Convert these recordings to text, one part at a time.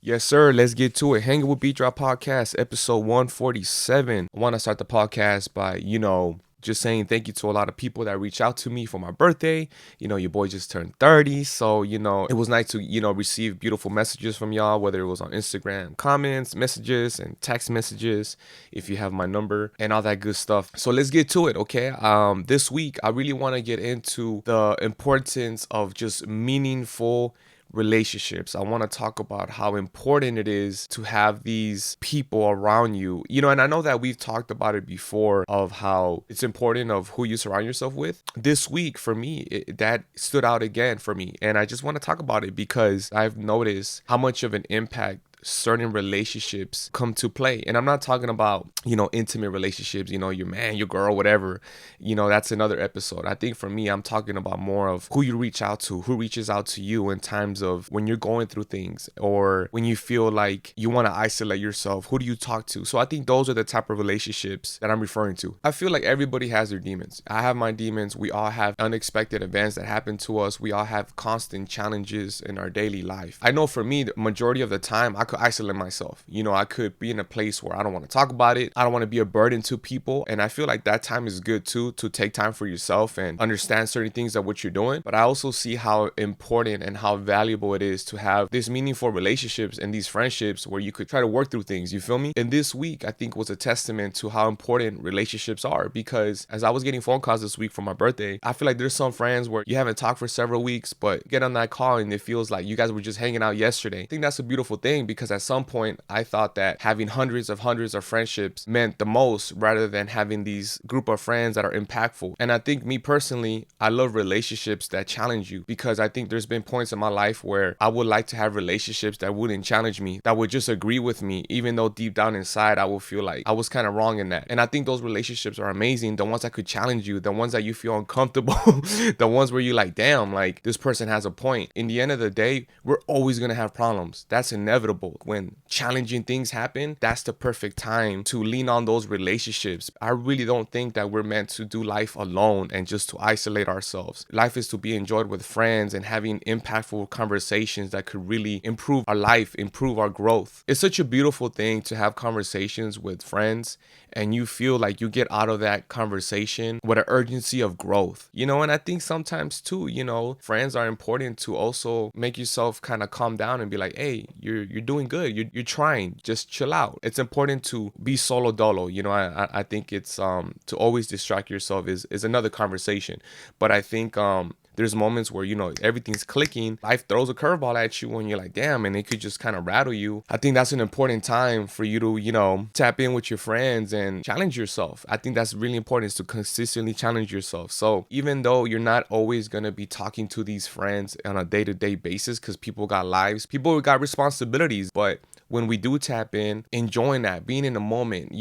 Yes, sir. Let's get to it. Hanging with Beat Drop Podcast, episode 147. I want to start the podcast by, just saying thank you to a lot of people that reached out to me for my birthday. Your boy just turned 30. So, it was nice to, receive beautiful messages from y'all, whether it was on Instagram, comments, messages, and text messages, if you have my number and all that good stuff. So let's get to it, okay? This week, I really want to get into the importance of just meaningful relationships. I want to talk about how important it is to have these people around you. And I know that we've talked about it before of how it's important of who you surround yourself with. This week for me, that stood out again for me. And I just want to talk about it because I've noticed how much of an impact certain relationships come to play. And I'm not talking about, intimate relationships, your man, your girl, whatever, that's another episode. I think for me, I'm talking about more of who you reach out to, who reaches out to you in times of when you're going through things or when you feel like you want to isolate yourself. Who do you talk to? So I think those are the type of relationships that I'm referring to. I feel like everybody has their demons. I have my demons. We all have unexpected events that happen to us. We all have constant challenges in our daily life. I know for me, the majority of the time, I could isolate myself. I could be in a place where I don't want to talk about it. I don't want to be a burden to people. And I feel like that time is good too, to take time for yourself and understand certain things of what you're doing. But I also see how important and how valuable it is to have these meaningful relationships and these friendships where you could try to work through things. You feel me? And this week, I think was a testament to how important relationships are, because as I was getting phone calls this week for my birthday, I feel like there's some friends where you haven't talked for several weeks, but get on that call and it feels like you guys were just hanging out yesterday. I think that's a beautiful thing, because at some point I thought that having hundreds of friendships meant the most, rather than having these group of friends that are impactful. And I think me personally, I love relationships that challenge you, because I think there's been points in my life where I would like to have relationships that wouldn't challenge me, that would just agree with me, even though deep down inside I would feel like I was kind of wrong in that. And I think those relationships are amazing, the ones that could challenge you, the ones that you feel uncomfortable, the ones where you're like, damn, like this person has a point. In the end of the day, we're always gonna have problems. That's inevitable. When challenging things happen, that's the perfect time to lean on those relationships. I really don't think that we're meant to do life alone and just to isolate ourselves. Life is to be enjoyed with friends and having impactful conversations that could really improve our life, improve our growth. It's such a beautiful thing to have conversations with friends and you feel like you get out of that conversation with an urgency of growth, and I think sometimes too, friends are important to also make yourself kind of calm down and be like, hey, you're doing good, you're trying, just chill out. It's important to be solo dolo. I think it's to always distract yourself is another conversation, but I think there's moments where, everything's clicking. Life throws a curveball at you and you're like, damn, and it could just kind of rattle you. I think that's an important time for you to, tap in with your friends and challenge yourself. I think that's really important, is to consistently challenge yourself. So even though you're not always going to be talking to these friends on a day-to-day basis, because people got lives, people got responsibilities, but when we do tap in, enjoying that, being in the moment,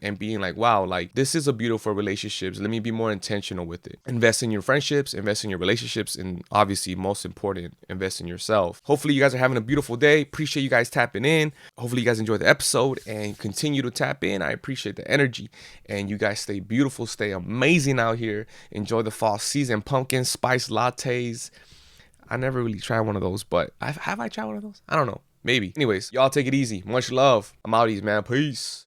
and being like, wow, like this is a beautiful relationship. Let me be more intentional with it. Invest in your friendships, invest in your relationships, and obviously, most important, invest in yourself. Hopefully you guys are having a beautiful day. Appreciate you guys tapping in. Hopefully you guys enjoyed the episode and continue to tap in. I appreciate the energy, and you guys stay beautiful, stay amazing out here. Enjoy the fall season, pumpkin spice lattes. I never really tried one of those, but have I tried one of those? I don't know. Maybe. Anyways, y'all take it easy. Much love. I'm outies, man. Peace.